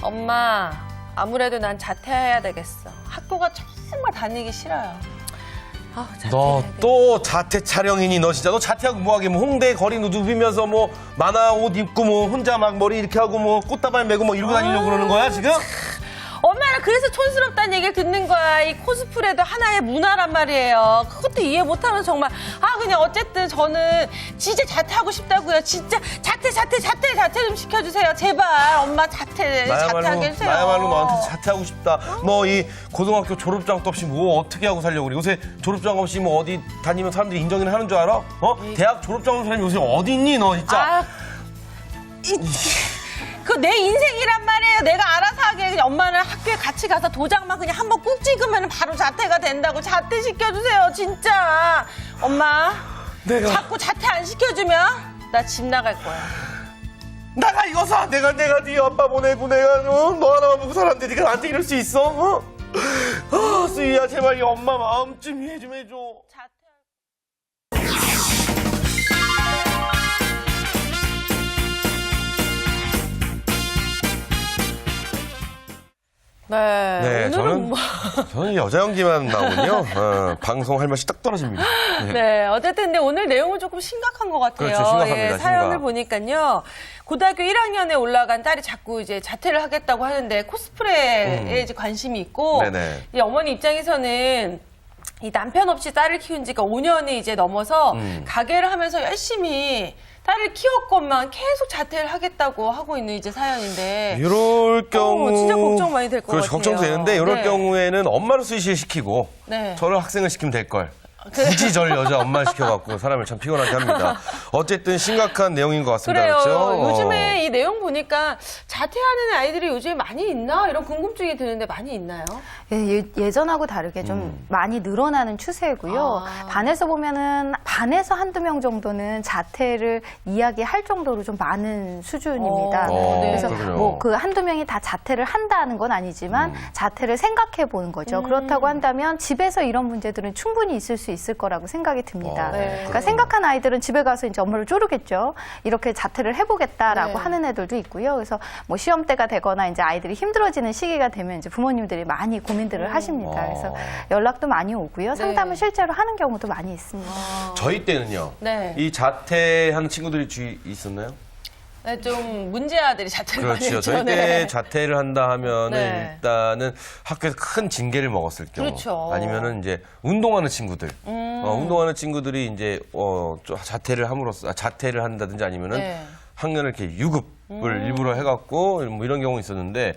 엄마, 아무래도 난 자퇴해야 되겠어. 학교가 정말 다니기 싫어요. 너 또 자퇴 촬영이니? 너 진짜 너 자퇴하고 뭐하게 뭐 홍대 거리 누비면서 뭐 만화 옷 입고 뭐 혼자 막 머리 이렇게 하고 뭐 꽃다발 메고 뭐 이러고 다니려고 그러는 거야 지금? 엄마는 그래서 촌스럽다는 얘기를 듣는 거야. 이 코스프레도 하나의 문화란 말이에요. 그것도 이해 못하면 정말 그냥 어쨌든 저는 진짜 자퇴하고 싶다고요. 진짜 자퇴 좀 시켜주세요. 제발 엄마 자퇴하게 해주세요. 나야말로 너한테 자퇴하고 싶다. 너 이 고등학교 졸업장도 없이 뭐 어떻게 하고 살려고 그래? 요새 졸업장 없이 뭐 어디 다니면 사람들이 인정이나 하는 줄 알아? 대학 졸업장 없는 사람이 요새 어디 있니 너 진짜? 그 내 인생이란 말이에요. 내가 알아서 하게. 그냥 엄마는 학교에 같이 가서 도장만 그냥 한번 꾹 찍으면 바로 자퇴가 된다고. 자퇴 시켜주세요, 진짜. 엄마, 자꾸 자퇴 안 시켜주면 나 집 나갈 거야. 나가 이거사. 내가 네 아빠 보내고 내가 너 하나만 보고 살았는데 네가 나한테 이럴 수 있어? 수희야 제발 이 엄마 마음 좀 이해 좀 해줘. 네, 오늘은 저는 여자 연기만 나오군요. 방송할 맛이 딱 떨어집니다. 네, 어쨌든 근데 오늘 내용은 조금 심각한 것 같아요. 그렇죠, 심각합니다. 사연을 심각. 보니까요. 고등학교 1학년에 올라간 딸이 자꾸 이제 자퇴를 하겠다고 하는데 코스프레에 이제 관심이 있고 네네. 이 어머니 입장에서는 이 남편 없이 딸을 키운 지가 5년이 이제 넘어서 가게를 하면서 열심히 딸을 키웠건만 계속 자퇴를 하겠다고 하고 있는 이제 사연인데 이럴 경우 진짜 걱정 많이 될 것 그렇죠, 같아요. 걱정되는데 이럴 네. 경우에는 엄마를 수시에 시키고 네. 저를 학생을 시키면 될 걸. 굳이 절 여자 엄마 시켜갖고 사람을 참 피곤하게 합니다. 어쨌든 심각한 내용인 것 같습니다. 그래요. 그렇죠? 요즘에 이 내용 보니까 자퇴하는 아이들이 요즘에 많이 있나? 이런 궁금증이 드는데 많이 있나요? 예전하고 다르게 좀 많이 늘어나는 추세고요. 반에서 보면은 반에서 한두 명 정도는 자퇴를 이야기할 정도로 좀 많은 수준입니다. 그래서 그렇군요. 뭐 그 한두 명이 다 자퇴를 한다는 건 아니지만 자퇴를 생각해 보는 거죠. 그렇다고 한다면 집에서 이런 문제들은 충분히 있을 수 있을 거라고 생각이 듭니다. 그러니까 생각한 아이들은 집에 가서 이제 엄마를 쪼르겠죠. 이렇게 자퇴를 해보겠다라고 하는 애들도 있고요. 그래서 뭐 시험 때가 되거나 이제 아이들이 힘들어지는 시기가 되면 이제 부모님들이 많이 고민들을 하십니다. 그래서 연락도 많이 오고요. 상담을 실제로 하는 경우도 많이 있습니다. 저희 때는요. 네. 이 자퇴하는 친구들이 주위 있었나요? 네, 좀 문제 아들이 자퇴를 많이 그렇죠. 했죠. 저희 때 자퇴를 한다 하면은 네. 일단은 학교에서 큰 징계를 먹었을 경우, 그렇죠. 아니면은 이제 운동하는 친구들, 운동하는 친구들이 이제 자퇴를 함으로써 자퇴를 한다든지 아니면은 네. 학년을 이렇게 유급을 일부러 해갖고 뭐 이런 경우 있었는데.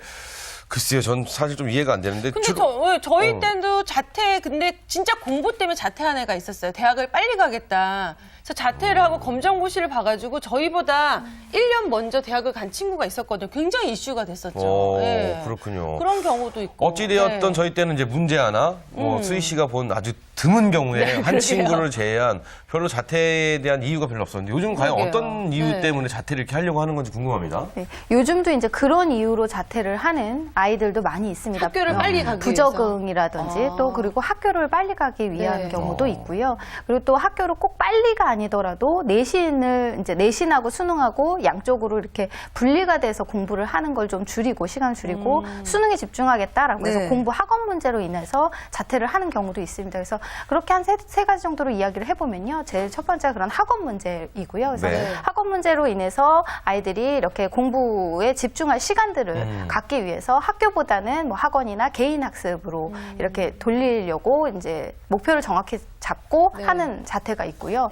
글쎄요, 전 사실 좀 이해가 안 되는데. 근데 저희 때도 자퇴, 근데 진짜 공부 때문에 자퇴한 애가 있었어요. 대학을 빨리 가겠다. 그래서 자퇴를 하고 검정고시를 봐가지고 저희보다 1년 먼저 대학을 간 친구가 있었거든요. 굉장히 이슈가 됐었죠. 예. 그렇군요. 그런 경우도 있고. 어찌되었던 네. 저희 때는 이제 문제 하나, 수희 씨가 본 아주 드문 경우에 한 친구를 제외한 별로 자퇴에 대한 이유가 별로 없었는데 요즘 과연 그러게요. 어떤 이유 때문에 자퇴를 이렇게 하려고 하는 건지 궁금합니다. 네, 요즘도 이제 그런 이유로 자퇴를 하는 아이들도 많이 있습니다. 학교를 빨리 가기 부적응이라든지 위해서. 또 그리고 학교를 빨리 가기 위한 네. 경우도 있고요. 그리고 또 학교를 꼭 빨리가 아니더라도 내신하고 수능하고 양쪽으로 이렇게 분리가 돼서 공부를 하는 걸 좀 줄이고 시간 줄이고 수능에 집중하겠다라고 해서 네. 공부 학업 문제로 인해서 자퇴를 하는 경우도 있습니다. 그래서 그렇게 한 세 가지 정도로 이야기를 해보면요. 제일 첫 번째가 그런 학업 문제이고요. 그래서 네. 학업 문제로 인해서 아이들이 이렇게 공부에 집중할 시간들을 갖기 위해서 학교보다는 뭐 학원이나 개인 학습으로 이렇게 돌리려고 이제 목표를 정확히 잡고 하는 자퇴가 있고요.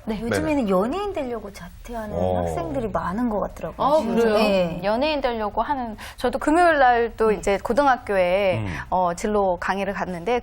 네, 요즘에는 연예인 되려고 자퇴하는 학생들이 많은 것 같더라고요. 아, 그래요? 네. 연예인 되려고 하는 저도 금요일 날도 이제 고등학교에 진로 강의를 갔는데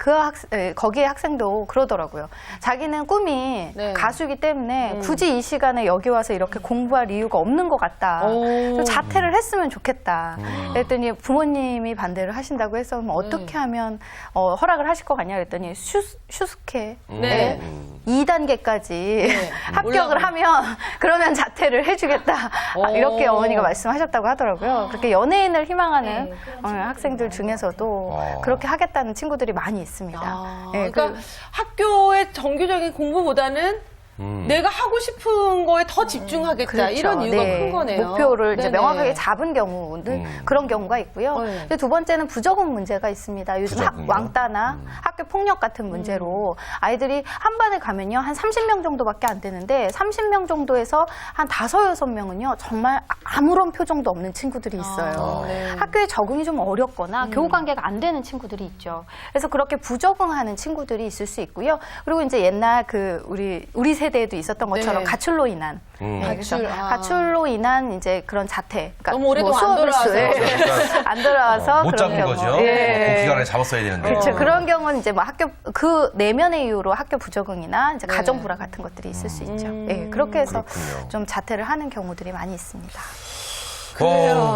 거기에 학생도 그러더라고요. 자기는 꿈이 네. 가수이기 때문에 굳이 이 시간에 여기 와서 이렇게 공부할 이유가 없는 것 같다. 그래서 자퇴를 했으면 좋겠다. 그랬더니 부모님이 반대를 하신다고 해서 그럼 어떻게 하면 허락을 하실 것 같냐 그랬더니 슈스케 네. 2단계까지 합격을 올라가. 하면 그러면 자퇴를 해주겠다 이렇게 어머니가 말씀하셨다고 하더라고요. 그렇게 연예인을 희망하는 학생들 중에서도 그렇게 하겠다는 친구들이 많이 있습니다. 네, 그러니까 학교의 정규적인 공부보다는 내가 하고 싶은 거에 더 집중하겠다. 그렇죠. 이런 이유가 네. 큰 거네요. 목표를 이제 네네. 명확하게 잡은 경우는 그런 경우가 있고요. 네. 근데 두 번째는 부적응 문제가 있습니다. 요즘 부적응이요? 왕따나 학교 폭력 같은 문제로 아이들이 한 반에 가면요. 한 30명 정도밖에 안 되는데 30명 정도에서 한 5-6명은요. 정말 아무런 표정도 없는 친구들이 있어요. 네. 학교에 적응이 좀 어렵거나 교우 관계가 안 되는 친구들이 있죠. 그래서 그렇게 부적응하는 친구들이 있을 수 있고요. 그리고 이제 옛날 그 우리 세대에도 있었던 것처럼 네. 가출로 인한 가출, 아. 가출로 인한 이제 그런 자퇴. 그러니까 너무 오랫동안 안 수업을 돌아와서. 안 돌아와서 못 그런 잡은 경우. 거죠. 예. 그 기간에 잡았어야 되는데. 그렇죠. 그런 경우는 이제 뭐 학교 그 내면의 이유로 학교 부적응이나 이제 가정 불화 같은 것들이 있을 수 있죠. 예, 그렇게 해서 그렇군요. 좀 자퇴를 하는 경우들이 많이 있습니다.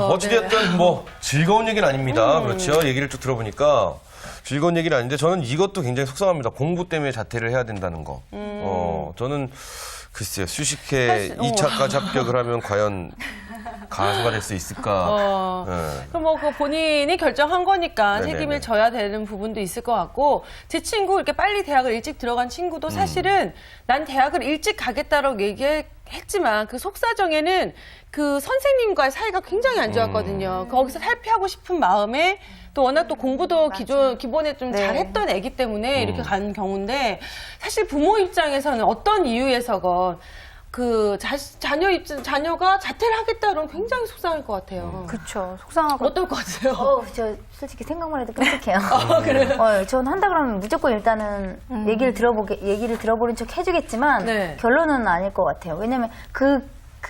어찌됐든 뭐 즐거운 얘기는 아닙니다. 그렇죠. 얘기를 쭉 들어보니까 즐거운 얘기는 아닌데 저는 이것도 굉장히 속상합니다. 공부 때문에 자퇴를 해야 된다는 거. 저는 글쎄요. 수식회 2차까지 합격을 하면 과연 가수가 될 수 있을까. 네. 그럼 뭐 그 본인이 결정한 거니까 네네네. 책임을 져야 되는 부분도 있을 것 같고 제 친구 이렇게 빨리 대학을 일찍 들어간 친구도 사실은 난 대학을 일찍 가겠다라고 얘기했지만 그 속사정에는 그 선생님과의 사이가 굉장히 안 좋았거든요. 거기서 탈피하고 싶은 마음에 또 워낙 또 공부도 기본에 좀 네. 잘했던 애기 때문에 이렇게 가는 경우인데 사실 부모 입장에서는 어떤 이유에서건 그 자녀가 자퇴를 하겠다 그러면 굉장히 속상할 것 같아요. 그렇죠. 속상하고 어떨 것 같아요? 저 솔직히 생각만 해도 끔찍해요. 그래요? 전 한다 그러면 무조건 일단은 얘기를 들어보는 척 해주겠지만 네. 결론은 아닐 것 같아요. 왜냐면 그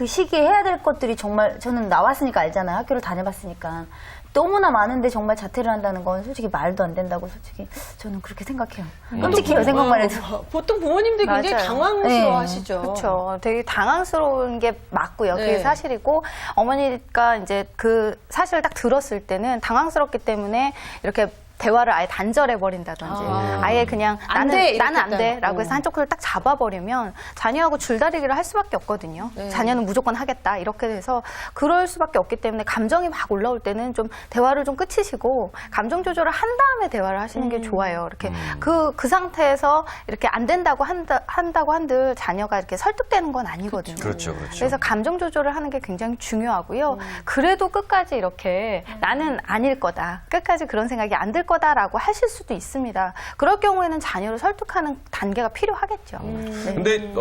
시기에 해야 될 것들이 정말 저는 나왔으니까 알잖아요. 학교를 다녀봤으니까. 너무나 많은데 정말 자퇴를 한다는 건 솔직히 말도 안 된다고 솔직히 저는 그렇게 생각해요. 끔찍해요, 생각만 해도. 보통 부모님들이 굉장히 맞아요. 당황스러워 하시죠. 그렇죠. 되게 당황스러운 게 맞고요. 네. 그게 사실이고 어머니가 이제 그 사실을 딱 들었을 때는 당황스럽기 때문에 이렇게 대화를 아예 단절해 버린다든지 아예 그냥 안 돼, 이렇게 나는 안 일단. 돼라고 해서 한쪽 코를 딱 잡아버리면 자녀하고 줄다리기를 할 수밖에 없거든요. 네. 자녀는 무조건 하겠다 이렇게 돼서 그럴 수밖에 없기 때문에 감정이 막 올라올 때는 좀 대화를 좀 끝이시고 감정 조절을 한 다음에 대화를 하시는 게 좋아요. 이렇게 그 상태에서 이렇게 안 된다고 한다고 한들 자녀가 이렇게 설득되는 건 아니거든요. 그렇죠, 그렇죠. 그래서 감정 조절을 하는 게 굉장히 중요하고요. 그래도 끝까지 이렇게 나는 아닐 거다. 끝까지 그런 생각이 안 들 거다라고 하실 수도 있습니다. 그럴 경우에는 자녀를 설득하는 단계가 필요하겠죠. 네. 근데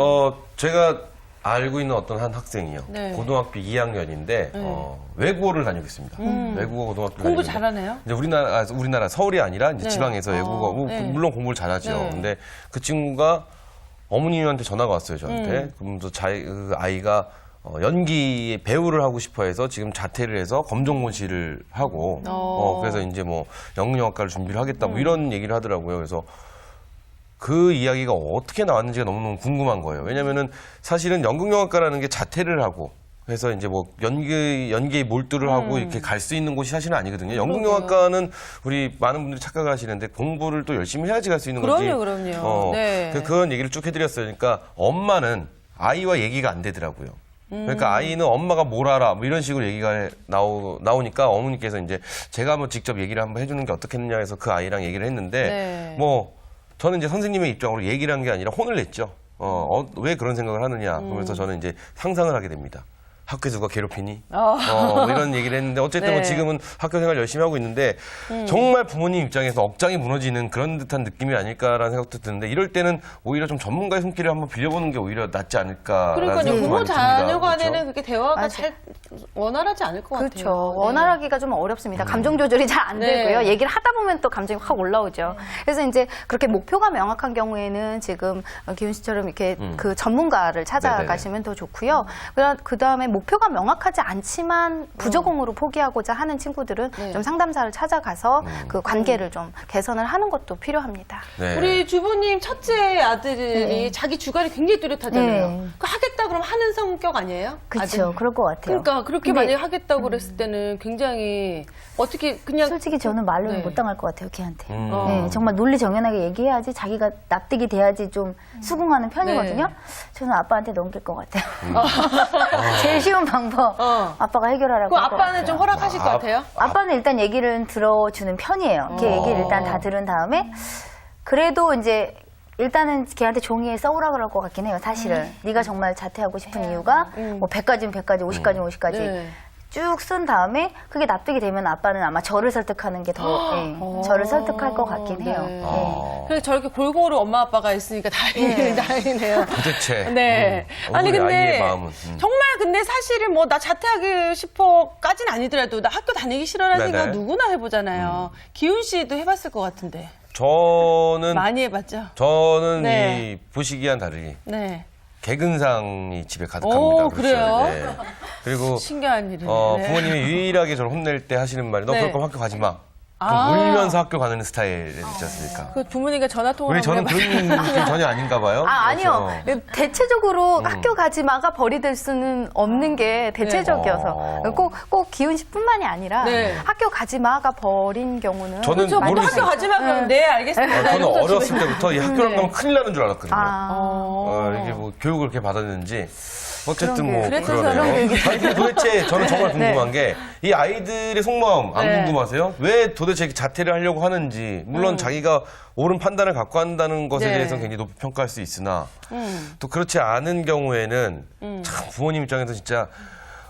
제가 알고 있는 어떤 한 학생이요. 네. 고등학교 2학년인데 외국어를 다니고 있습니다. 외국어 고등학교 공부 다니는데 잘하네요? 이제 우리나라 서울이 아니라 이제 네. 지방에서 외국어 네. 물론 공부를 잘하죠. 네. 근데 그 친구가 어머님한테 전화가 왔어요. 저한테. 그러면서 그 아이가 연기 배우를 하고 싶어 해서 지금 자퇴를 해서 검정고시를 하고 그래서 이제 뭐 연극영화과를 준비를 하겠다 뭐 이런 얘기를 하더라고요. 그래서 그 이야기가 어떻게 나왔는지가 너무너무 궁금한 거예요. 왜냐면은 사실은 연극영화과라는 게 자퇴를 하고 해서 이제 뭐 연기에 몰두를 하고 이렇게 갈 수 있는 곳이 사실은 아니거든요. 연극영화과는 우리 많은 분들이 착각을 하시는데 공부를 또 열심히 해야지 갈 수 있는 거지. 그럼요. 네. 그런 얘기를 쭉 해드렸어요. 그러니까 엄마는 아이와 얘기가 안 되더라고요. 그러니까 아이는 엄마가 뭘 알아 뭐 이런 식으로 얘기가 나오니까 어머니께서 이제 제가 한번 직접 얘기를 한번 해주는 게 어떻겠느냐 해서 그 아이랑 얘기를 했는데 네. 뭐 저는 이제 선생님의 입장으로 얘기를 한 게 아니라 혼을 냈죠. 왜 그런 생각을 하느냐. 그러면서 저는 이제 상상을 하게 됩니다. 학교에서 누가 괴롭히니? 뭐 이런 얘기를 했는데 어쨌든 네. 뭐 지금은 학교 생활 열심히 하고 있는데 정말 부모님 입장에서 억장이 무너지는 그런 듯한 느낌이 아닐까라는 생각도 드는데 이럴 때는 오히려 좀 전문가의 손길을 한번 빌려보는 게 오히려 낫지 않을까라는 그러니까 생각이 부모 많이 듭니다. 자녀 간에는 그렇죠? 그렇게 대화가 맞아요. 잘 원활하지 않을 것 그렇죠. 같아요. 네. 원활하기가 좀 어렵습니다. 감정 조절이 잘 안 되고요. 네. 얘기를 하다 보면 또 감정이 확 올라오죠. 그래서 이제 그렇게 목표가 명확한 경우에는 지금 기훈 씨처럼 이렇게 그 전문가를 찾아가시면 더 좋고요. 그 다음에 목표가 명확하지 않지만 부적응으로 포기하고자 하는 친구들은 네. 좀 상담사를 찾아가서 그 관계를 좀 개선을 하는 것도 필요합니다. 네. 우리 주부님 첫째 아들이 자기 주관이 굉장히 뚜렷하잖아요. 네. 그 하겠다 그러면 하는 성격 아니에요? 그렇죠. 그럴 것 같아요. 그러니까 그렇게 근데 만약에 하겠다고 그랬을 때는 굉장히 어떻게 그냥 솔직히 저는 말로는 네. 못 당할 것 같아요, 걔한테. 어. 네, 정말 논리정연하게 얘기해야지 자기가 납득이 돼야지 좀 수긍하는 편이거든요. 네. 저는 아빠한테 넘길 것 같아요. 제일 쉬운 방법. 아빠가 해결하라고. 그 할것 아빠는 같아요. 좀 허락하실 것 같아요? 아빠는 일단 얘기를 들어주는 편이에요. 걔 얘기를 일단 다 들은 다음에 그래도 이제 일단은 걔한테 종이에 써오라 그럴 것 같긴 해요, 사실은. 네가 정말 자퇴하고 싶은 이유가 뭐 100가지면 100가지, 50가지면 50가지. 네. 쭉 쓴 다음에 그게 납득이 되면 아빠는 아마 저를 설득하는 게 더 저를 설득할 것 같긴 해요. 네. 그래서 저렇게 골고루 엄마 아빠가 있으니까 다행이네요. 도대체. 네. 아니 우리 근데 아이의 마음은. 정말 근데 사실은 뭐 나 자퇴하기 싶어까지는 아니더라도 나 학교 다니기 싫어라는 네네. 생각 누구나 해보잖아요. 기훈 씨도 해봤을 것 같은데. 저는 많이 해봤죠. 저는 네. 이 보시기와는 다르게 네. 개근상이 집에 가득합니다. 오, 그렇죠? 그래요? 네. 그리고 신기한 일이네요. 네. 부모님이 유일하게 저를 혼낼 때 하시는 말이 너 네. 그럴 거면 학교 가지 마. 좀 아. 울면서 학교 가는 스타일 있지 않습니까? 그 부모님과 전화 통화를 우리 저는 그런 느낌 전혀 아닌가 봐요. 아니요. 그래서 대체적으로 학교 가지 마가 벌이 될 수는 없는 게 대체적이어서. 꼭 기훈 씨뿐만이 아니라 네. 학교 가지 마가 벌인 경우는. 저는 그렇죠. 뭐 모르겠어요. 학교 가지 마 그러면 네 알겠습니다. 저는 이러면서 어렸을 집에- 때부터 이 학교를 가면 큰일 나는 줄 알았거든요. 이게 뭐 교육을 이렇게 받았는지 어쨌든 뭐 그래서 그러네요. 아니, 근데 도대체 저는 정말 궁금한 게 이 아이들의 속마음 안 네. 궁금하세요? 왜 도대체 이렇게 자퇴를 하려고 하는지 물론 자기가 옳은 판단을 갖고 한다는 것에 네. 대해서는 굉장히 높이 평가할 수 있으나 또 그렇지 않은 경우에는 참 부모님 입장에서 진짜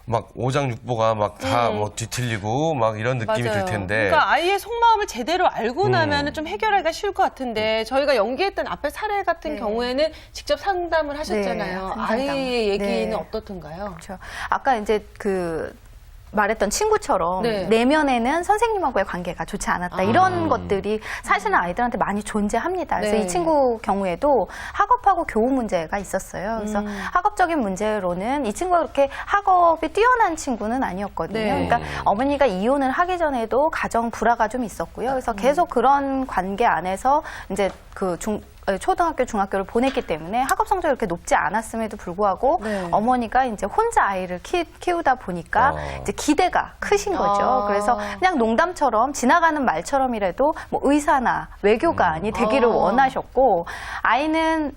막 오장육보가 막 다 뭐 뒤틀리고 막 이런 느낌이 맞아요. 들 텐데 그러니까 아이의 속마음을 제대로 알고 나면은 좀 해결하기가 쉬울 것 같은데 저희가 연기했던 앞에 사례 같은 경우에는 직접 상담을 하셨잖아요. 네, 상담. 아이의 얘기는 네. 어떻던가요? 그렇죠. 아까 이제 말했던 친구처럼 네. 내면에는 선생님하고의 관계가 좋지 않았다. 이런 것들이 사실은 아이들한테 많이 존재합니다. 그래서 네. 이 친구 경우에도 학업하고 교우 문제가 있었어요. 그래서 학업적인 문제로는 이 친구가 그렇게 학업이 뛰어난 친구는 아니었거든요. 네. 그러니까 어머니가 이혼을 하기 전에도 가정 불화가 좀 있었고요. 그래서 계속 그런 관계 안에서 이제 초등학교, 중학교를 보냈기 때문에 학업 성적이 그렇게 높지 않았음에도 불구하고 네. 어머니가 이제 혼자 아이를 키우다 보니까 이제 기대가 크신 거죠. 그래서 그냥 농담처럼 지나가는 말처럼이라도 뭐 의사나 외교관이 되기를 원하셨고 아이는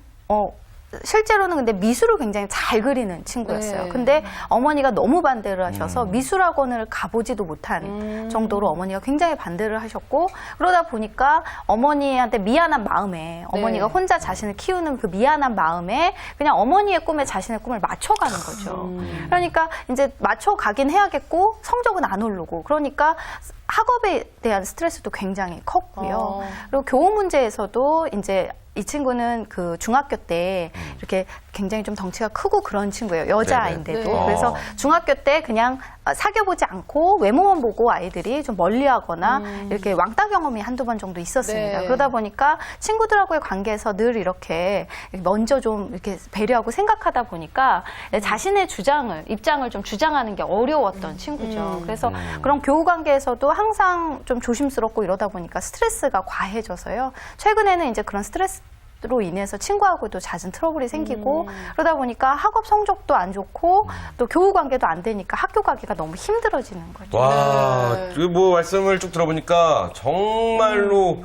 실제로는 근데 미술을 굉장히 잘 그리는 친구였어요. 네. 근데 어머니가 너무 반대를 하셔서 미술학원을 가보지도 못한 정도로 어머니가 굉장히 반대를 하셨고 그러다 보니까 어머니한테 미안한 마음에 어머니가 혼자 자신을 키우는 그 미안한 마음에 그냥 어머니의 꿈에 자신의 꿈을 맞춰가는 거죠. 그러니까 이제 맞춰가긴 해야겠고 성적은 안 오르고 그러니까 학업에 대한 스트레스도 굉장히 컸고요. 그리고 교우 문제에서도 이제 이 친구는 그 중학교 때 이렇게 굉장히 좀 덩치가 크고 그런 친구예요. 여자아이인데도. 네네. 그래서 중학교 때 그냥 사귀어보지 않고 외모만 보고 아이들이 좀 멀리하거나 이렇게 왕따 경험이 한두 번 정도 있었습니다. 네. 그러다 보니까 친구들하고의 관계에서 늘 이렇게 먼저 좀 이렇게 배려하고 생각하다 보니까 자신의 입장을 좀 주장하는 게 어려웠던 친구죠. 그래서 그런 교우 관계에서도 항상 좀 조심스럽고 이러다 보니까 스트레스가 과해져서요. 최근에는 이제 그런 스트레스로 인해서 친구하고도 잦은 트러블이 생기고 그러다 보니까 학업 성적도 안 좋고 또 교우 관계도 안 되니까 학교 가기가 너무 힘들어지는 거죠. 와, 뭐 말씀을 쭉 들어보니까 정말로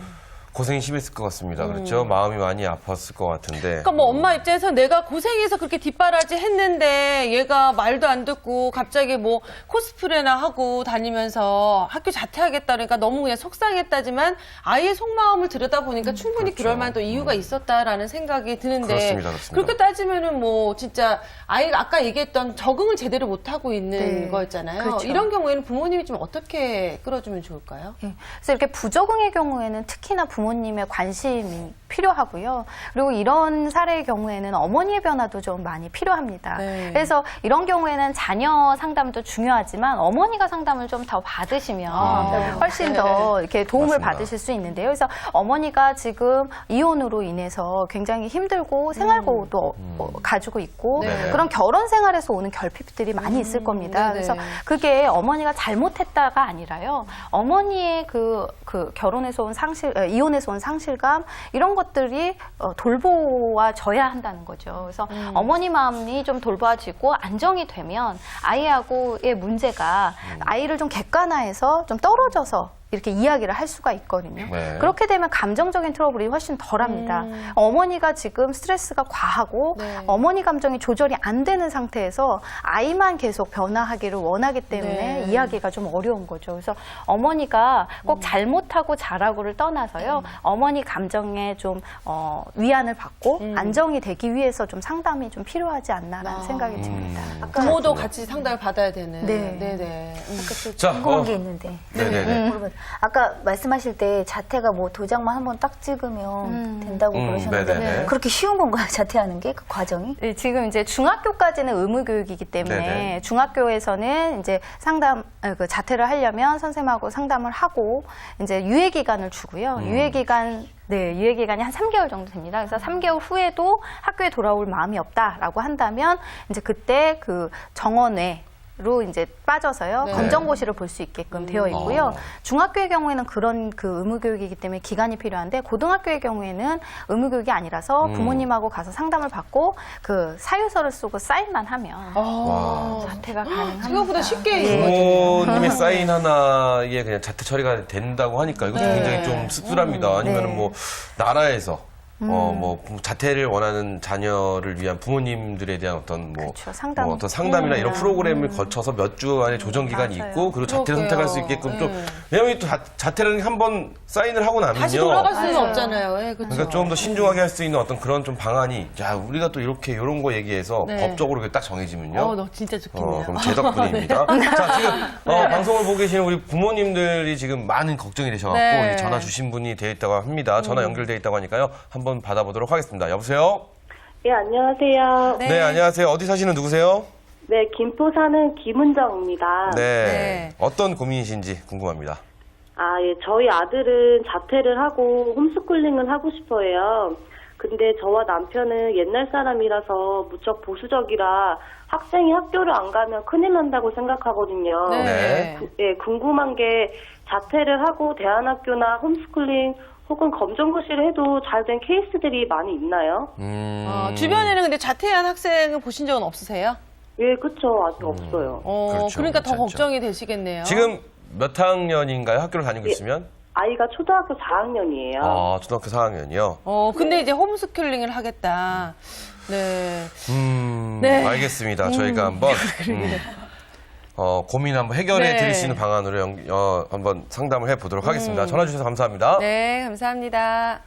고생이 심했을 것 같습니다. 그렇죠? 마음이 많이 아팠을 것 같은데. 그러니까 뭐 엄마 입장에서 내가 고생해서 그렇게 뒷바라지 했는데 얘가 말도 안 듣고 갑자기 뭐 코스프레나 하고 다니면서 학교 자퇴하겠다 그러니까 너무 그냥 속상했다지만 아이의 속마음을 들여다보니까 충분히 그럴 만한 또 이유가 있었다라는 생각이 드는데 그렇습니다, 그렇습니다. 그렇게 따지면은 뭐 진짜 아이가 아까 얘기했던 적응을 제대로 못하고 있는 네. 거였잖아요. 그렇죠. 이런 경우에는 부모님이 좀 어떻게 끌어주면 좋을까요? 예. 그래서 이렇게 부적응의 경우에는 특히나 부모님의 관심이 필요하고요. 그리고 이런 사례의 경우에는 어머니의 변화도 좀 많이 필요합니다. 네. 그래서 이런 경우에는 자녀 상담도 중요하지만 어머니가 상담을 좀 더 받으시면 훨씬 더 이렇게 도움을 맞습니다. 받으실 수 있는데요. 그래서 어머니가 지금 이혼으로 인해서 굉장히 힘들고 생활고도 가지고 있고 네. 그런 결혼 생활에서 오는 결핍들이 많이 있을 겁니다. 네네. 그래서 그게 어머니가 잘못했다가 아니라요. 어머니의 그 결혼에서 온 이혼에서 온 상실감 이런 것들이 돌보아져야 한다는 거죠. 그래서 어머니 마음이 좀 돌봐지고 안정이 되면 아이하고의 문제가 아이를 좀 객관화해서 좀 떨어져서 이렇게 이야기를 할 수가 있거든요. 네. 그렇게 되면 감정적인 트러블이 훨씬 덜합니다. 어머니가 지금 스트레스가 과하고 네. 어머니 감정이 조절이 안 되는 상태에서 아이만 계속 변화하기를 원하기 때문에 네. 이야기가 좀 어려운 거죠. 그래서 어머니가 꼭 잘못하고 잘하고를 떠나서요. 어머니 감정에 좀 위안을 받고 안정이 되기 위해서 좀 상담이 좀 필요하지 않나라는 생각이 듭니다. 부모도 같이 상담을 받아야 되는. 네. 네네. 자, 궁금한 게 있는데. 네네네. 아까 말씀하실 때 자퇴가 뭐 도장만 한번 딱 찍으면 된다고 그러셨는데 네네네. 그렇게 쉬운 건가요? 자퇴하는 게 그 과정이? 네, 지금 이제 중학교까지는 의무 교육이기 때문에 네네. 중학교에서는 이제 그 자퇴를 하려면 선생님하고 상담을 하고 이제 유예 기간을 주고요. 유예 기간이 한 3개월 정도 됩니다. 그래서 3개월 후에도 학교에 돌아올 마음이 없다라고 한다면 이제 그때 그 정원회로 이제 빠져서요. 네. 검정고시를 볼 수 있게끔 되어 있고요. 중학교의 경우에는 그런 그 의무교육이기 때문에 기간이 필요한데 고등학교의 경우에는 의무교육이 아니라서 부모님하고 가서 상담을 받고 그 사유서를 쓰고 사인만 하면 자퇴가 가능합니다. 생각보다 쉽게 이루어지네요. 부모님의 사인 하나에 그냥 자퇴 처리가 된다고 하니까 이것도 굉장히 좀 씁쓸합니다. 아니면은 뭐 나라에서 뭐 자퇴를 원하는 자녀를 위한 부모님들에 대한 어떤 그렇죠, 상담. 어떤 상담이나 이런 프로그램을 거쳐서 몇 주간의 조정 기간이 맞아요. 있고 그리고 자퇴를 그러게요. 선택할 수 있게끔 좀 왜냐면 또 자퇴라는 게 한번 사인을 하고 나면요. 다시 돌아갈 수는 없잖아요. 예, 그렇죠. 그러니까 좀 더 신중하게 할 수 있는 어떤 그런 좀 방안이 자 우리가 또 이렇게 이런 거 얘기해서 네. 법적으로 그게 딱 정해지면요. 너 진짜 좋겠네요. 그럼 제 덕분입니다. 자, 지금 방송을 보고 계시는 우리 부모님들이 지금 많은 걱정이 되셔갖고 네. 이제 전화 주신 분이 되어 있다고 합니다. 전화 연결되어 있다고 하니까요. 한번 받아보도록 하겠습니다. 여보세요? 예, 안녕하세요. 네, 안녕하세요. 어디 사시는 누구세요? 네, 김포 사는 김은정입니다. 네. 어떤 고민이신지 궁금합니다. 아, 예, 저희 아들은 자퇴를 하고 홈스쿨링을 하고 싶어요. 근데 저와 남편은 옛날 사람이라서 무척 보수적이라 학생이 학교를 안 가면 큰일 난다고 생각하거든요. 네. 예, 궁금한 게 자퇴를 하고 대안학교나 홈스쿨링 혹은 검정고시를 해도 잘 된 케이스들이 많이 있나요? 주변에는 근데 자퇴한 학생을 보신 적은 없으세요? 예, 그쵸. 아직 없어요. 그렇죠. 그러니까 더 그렇지 않죠. 걱정이 되시겠네요. 지금 몇 학년인가요? 학교를 다니고 있으면? 아이가 초등학교 4학년이에요. 초등학교 4학년이요? 근데 이제 홈스쿨링을 하겠다. 네. 네. 알겠습니다. 저희가 한번 고민 한번 해결해 네. 드릴 수 있는 방안으로 한번 상담을 해 보도록 하겠습니다. 전화 주셔서 감사합니다. 네, 감사합니다.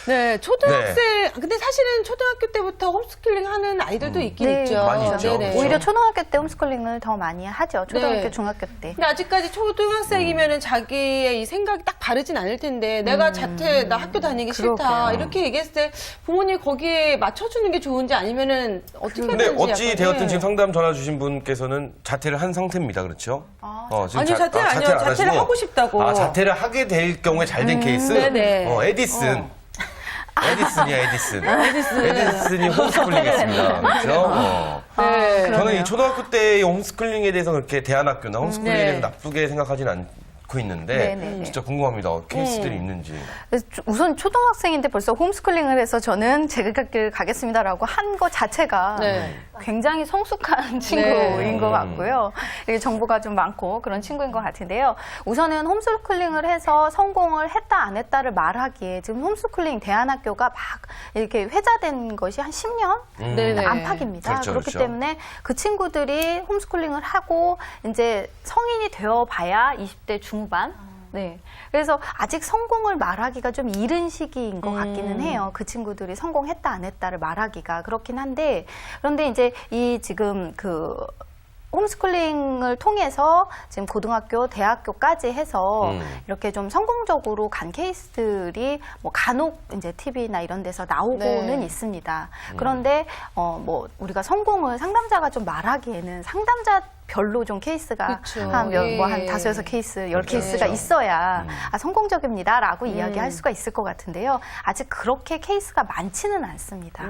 네, 초등학생, 근데 사실은 초등학교 때부터 홈스쿨링 하는 아이들도 있긴 네, 있죠. 많이 있죠. 네네. 오히려 초등학교 때 홈스쿨링을 더 많이 하죠. 초등학교, 네. 중학교 때. 근데 아직까지 초등학생이면은 자기의 이 생각이 딱 바르진 않을 텐데 내가 자퇴, 나 학교 다니기 싫다 그러게요. 이렇게 얘기했을 때 부모님이 거기에 맞춰주는 게 좋은지 아니면은 어떻게 근데 하는지 어찌 약간, 되었든 네. 지금 상담 전화 주신 분께서는 자퇴를 한 상태입니다. 그렇죠? 지금 아니요, 자퇴 아니요. 안 자퇴를 하시고, 하고 싶다고. 자퇴를 하게 될 경우에 잘 된 케이스? 네네. 에디슨. 에디슨이야, 에디슨. 에디슨이 홈스쿨링 했습니다. 그렇죠? 네. 저는 이 초등학교 때의 홈스쿨링에 대해서 그렇게 대안학교나 홈스쿨링에 네. 대해서 나쁘게 생각하지는 않고 있는데 네네네. 진짜 궁금합니다. 케이스들이 있는지. 그래서 우선 초등학생인데 벌써 홈스쿨링을 해서 저는 제각길 가겠습니다라고 한 거 자체가 네. 굉장히 성숙한 친구인 것 같고요. 이게 정보가 좀 많고 그런 친구인 것 같은데요. 우선은 홈스쿨링을 해서 성공을 했다 안 했다를 말하기에 지금 홈스쿨링 대안학교가 막 이렇게 회자된 것이 한 10년 네네. 안팎입니다. 그렇죠, 그렇기 그렇죠. 때문에 그 친구들이 홈스쿨링을 하고 이제 성인이 되어 봐야 20대 중후반. 네. 그래서 아직 성공을 말하기가 좀 이른 시기인 것 같기는 해요. 그 친구들이 성공했다 안 했다를 말하기가 그렇긴 한데 그런데 이제 이 지금 그 홈스쿨링을 통해서 지금 고등학교, 대학교까지 해서 이렇게 좀 성공적으로 간 케이스들이 뭐 간혹 이제 TV나 이런 데서 나오고는 네. 있습니다. 그런데 뭐 우리가 성공을 상담자가 좀 말하기에는 상담자 별로 좀 케이스가 그쵸. 한 예. 뭐 한 5, 6케이스, 10케이스가 있어야 성공적입니다라고 이야기할 수가 있을 것 같은데요. 아직 그렇게 케이스가 많지는 않습니다.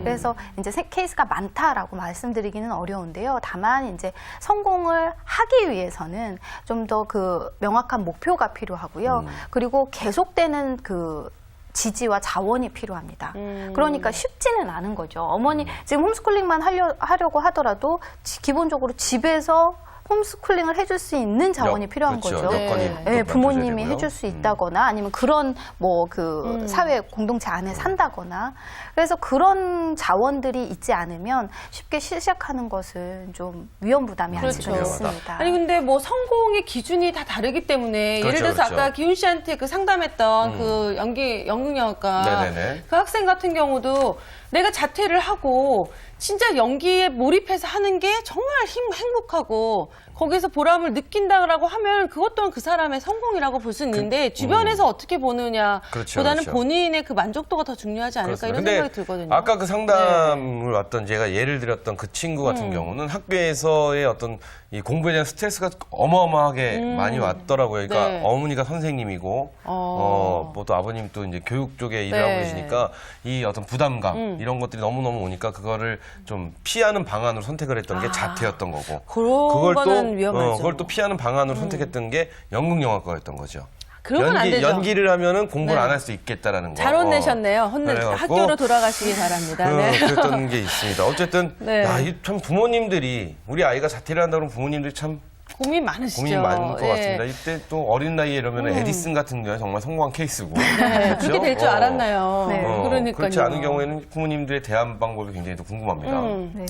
그래서 이제 케이스가 많다라고 말씀드리기는 어려운데요. 다만 이제 성공을 하기 위해서는 좀 더 그 명확한 목표가 필요하고요. 그리고 계속되는 그 지지와 자원이 필요합니다. 그러니까 쉽지는 않은 거죠. 어머니 지금 홈스쿨링만 하려고 하더라도 기본적으로 집에서 홈스쿨링을 해줄 수 있는 자원이 필요한 그렇죠. 거죠. 여건이 네, 또 부모님이 만들어져야 해줄 수 되고요. 있다거나 아니면 그런 뭐 그 사회 공동체 안에 산다거나 그래서 그런 자원들이 있지 않으면 쉽게 시작하는 것은 좀 위험 부담이 아직은 그렇죠. 있습니다. 아니 근데 뭐 성공의 기준이 다 다르기 때문에 그렇죠, 예를 들어서 그렇죠. 아까 기훈 씨한테 그 상담했던 그 연극영화과 네네네. 그 학생 같은 경우도 내가 자퇴를 하고 진짜 연기에 몰입해서 하는 게 정말 행복하고 거기서 보람을 느낀다라고 하면 그것 또한 그 사람의 성공이라고 볼 수 있는데 주변에서 어떻게 보느냐 그렇죠, 보다는 그렇죠. 본인의 그 만족도가 더 중요하지 않을까 이런 근데 생각이 들거든요. 아까 그 상담을 왔던 제가 예를 들었던 그 친구 같은 경우는 학교에서의 어떤 이 공부에 대한 스트레스가 어마어마하게 많이 왔더라고요. 그러니까 네. 어머니가 선생님이고 뭐 또 아버님 또 이제 교육 쪽에 일을 하고 네. 계시니까 이 어떤 부담감 이런 것들이 너무너무 오니까 그거를 좀 피하는 방안으로 선택을 했던 게 자퇴였던 거고 그런 거는 위험하죠. 그걸 또 피하는 방안으로 선택했던 게 연극영화과였던 거죠. 그러면 안 되죠. 연기를 하면은 공부를 네. 안 할 수 있겠다라는 거. 잘 혼내셨네요. 그래갖고 학교로 돌아가시기 바랍니다. 네. 그랬던 게 있습니다. 어쨌든 네. 참 부모님들이 우리 아이가 자퇴를 한다 그러면 부모님들이 참 고민 많으시죠. 고민이 많은 것 예. 같습니다. 이때 또 어린 나이에 이러면 에디슨 같은 경우는 정말 성공한 케이스고. 네, 그렇게 될 줄 알았나요? 네. 그러니까요. 그렇지 않은 경우에는 부모님들의 대안 방법이 굉장히 또 궁금합니다. 네.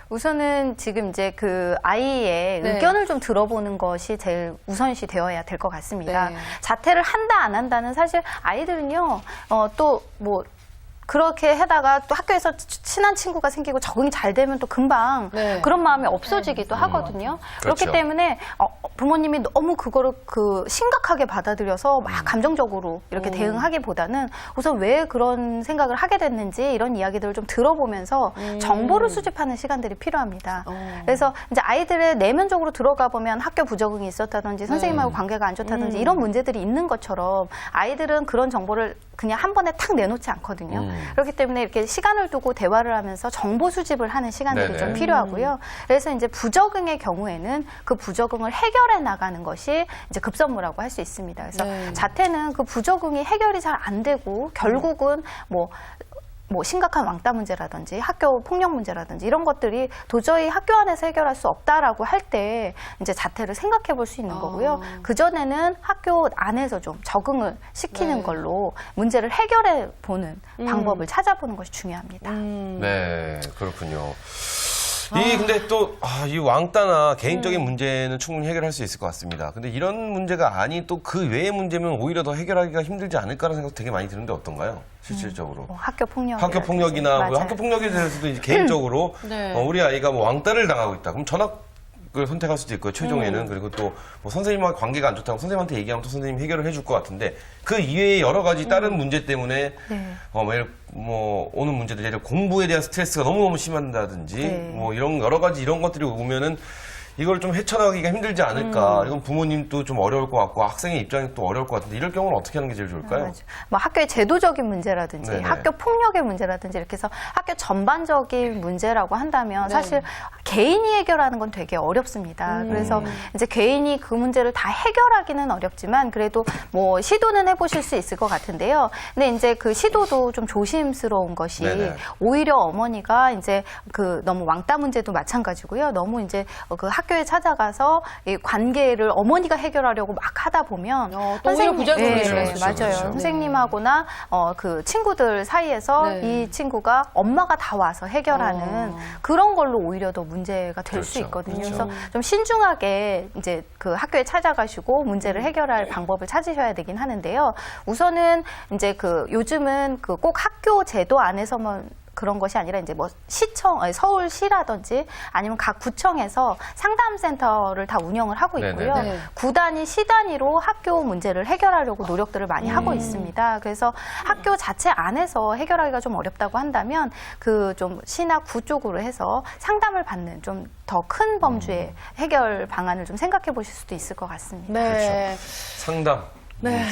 우선은 지금 이제 그 아이의 네. 의견을 좀 들어보는 것이 제일 우선시 되어야 될 것 같습니다. 네. 자퇴를 한다 안 한다는 사실 아이들은요 또 뭐 그렇게 하다가 또 학교에서 친한 친구가 생기고 적응이 잘 되면 또 금방 네. 그런 마음이 없어지기도 하거든요. 그렇기 그렇죠. 때문에 부모님이 너무 그거를 그 심각하게 받아들여서 막 감정적으로 이렇게 대응하기보다는 우선 왜 그런 생각을 하게 됐는지 이런 이야기들을 좀 들어보면서 정보를 수집하는 시간들이 필요합니다. 그래서 이제 아이들의 내면적으로 들어가 보면 학교 부적응이 있었다든지 선생님하고 관계가 안 좋다든지 이런 문제들이 있는 것처럼 아이들은 그런 정보를 그냥 한 번에 탁 내놓지 않거든요. 그렇기 때문에 이렇게 시간을 두고 대화를 하면서 정보 수집을 하는 시간들이 네네. 좀 필요하고요. 그래서 이제 부적응의 경우에는 그 부적응을 해결해 나가는 것이 이제 급선무라고 할 수 있습니다. 그래서 네. 자퇴는 그 부적응이 해결이 잘 안 되고 결국은 뭐 심각한 왕따 문제라든지 학교 폭력 문제라든지 이런 것들이 도저히 학교 안에서 해결할 수 없다라고 할 때 이제 자퇴를 생각해 볼 수 있는 거고요. 그전에는 학교 안에서 좀 적응을 시키는 네. 걸로 문제를 해결해 보는 방법을 찾아보는 것이 중요합니다. 네, 그렇군요. 근데 또, 이 왕따나 개인적인 문제는 충분히 해결할 수 있을 것 같습니다. 근데 이런 문제가 아닌 또 그 외의 문제면 오히려 더 해결하기가 힘들지 않을까라는 생각 되게 많이 드는데 어떤가요? 실질적으로. 학교 폭력. 학교 폭력이나 뭐 학교 폭력에 대해서도 이제 개인적으로 네. 우리 아이가 뭐 왕따를 당하고 있다. 그럼 전학을 선택할 수도 있고요. 최종에는 그리고 또 뭐 선생님과 관계가 안 좋다고 선생님한테 얘기하면 또 선생님 해결을 해줄 것 같은데 그 이외에 여러 가지 다른 문제 때문에 네. 오는 문제들 예를 들어 공부에 대한 스트레스가 너무너무 심한다든지 네. 뭐 이런 여러 가지 이런 것들이 오면은 이걸 좀 헤쳐나가기가 힘들지 않을까. 이건 부모님도 좀 어려울 것 같고 학생의 입장이 또 어려울 것 같은데 이럴 경우는 어떻게 하는 게 제일 좋을까요? 맞아요. 뭐 학교의 제도적인 문제라든지 네네. 학교 폭력의 문제라든지 이렇게 해서 학교 전반적인 문제라고 한다면 사실 개인이 해결하는 건 되게 어렵습니다. 그래서 이제 개인이 그 문제를 다 해결하기는 어렵지만 그래도 뭐 시도는 해보실 수 있을 것 같은데요. 근데 이제 그 시도도 좀 조심스러운 것이 네네. 오히려 어머니가 이제 그 너무 왕따 문제도 마찬가지고요. 너무 이제 그 학교에 찾아가서 이 관계를 어머니가 해결하려고 막 하다 보면 또 오히려 부작용이 네, 일어날 수 맞아요. 있죠. 그렇죠. 선생님하고나 그 친구들 사이에서 네. 이 친구가 엄마가 다 와서 해결하는 그런 걸로 오히려 더 문제가 될 수 그렇죠. 있거든요. 그렇죠. 그래서 좀 신중하게 이제 그 학교에 찾아가시고 문제를 해결할 방법을 찾으셔야 되긴 하는데요. 우선은 이제 그 요즘은 그 꼭 학교 제도 안에서만 그런 것이 아니라 이제 뭐 서울시라든지 아니면 각 구청에서 상담센터를 다 운영을 하고 있고요. 네네. 구 단위, 시 단위로 학교 문제를 해결하려고 노력들을 많이 하고 있습니다. 그래서 학교 자체 안에서 해결하기가 좀 어렵다고 한다면 그 좀 시나 구 쪽으로 해서 상담을 받는 좀 더 큰 범주의 해결 방안을 좀 생각해 보실 수도 있을 것 같습니다. 네. 상담.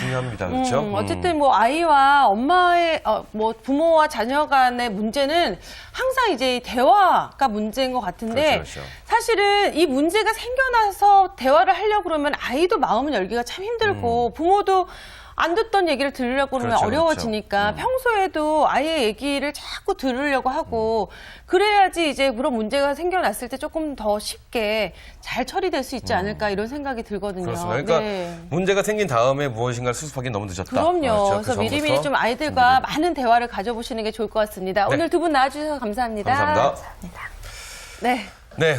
중요합니다. 그렇죠? 어쨌든 뭐 아이와 엄마의 뭐 부모와 자녀 간의 문제는 항상 이제 대화가 문제인 것 같은데 그렇죠. 사실은 이 문제가 생겨나서 대화를 하려고 그러면 아이도 마음을 열기가 참 힘들고 부모도 안 듣던 얘기를 들으려고 그러면 그렇죠, 어려워지니까 평소에도 아이의 얘기를 자꾸 들으려고 하고 그래야지 이제 그런 문제가 생겨났을 때 조금 더 쉽게 잘 처리될 수 있지 않을까 이런 생각이 들거든요. 그렇습니다. 그러니까 네. 문제가 생긴 다음에 무엇인가를 수습하기는 너무 늦었다. 그럼요. 그렇죠. 그래서 그 미리미리 전부터 좀 아이들과 준비를. 많은 대화를 가져보시는 게 좋을 것 같습니다. 네. 오늘 두 분 나와주셔서 감사합니다. 감사합니다. 네. 네,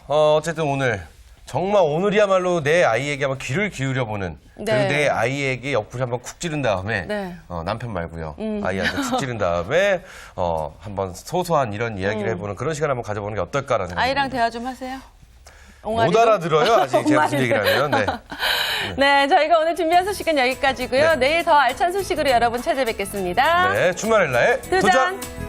어쨌든 오늘 정말 오늘이야말로 내 아이에게 한번 귀를 기울여보는 네. 그리고 내 아이에게 옆구리 한번 쿡 찌른 다음에 네. 남편 말고요. 아이한테 쿡 찌른 다음에 한번 소소한 이런 이야기를 해보는 그런 시간 한번 가져보는 게 어떨까라는 생각이 아이랑 듭니다. 대화 좀 하세요. 못 옹알이도? 알아들어요. 아직 제가 무슨 옹알이도. 얘기를 하면. 네. 네, 저희가 오늘 준비한 소식은 여기까지고요. 네. 내일 더 알찬 소식으로 여러분 찾아뵙겠습니다. 네, 주말의 날 도전!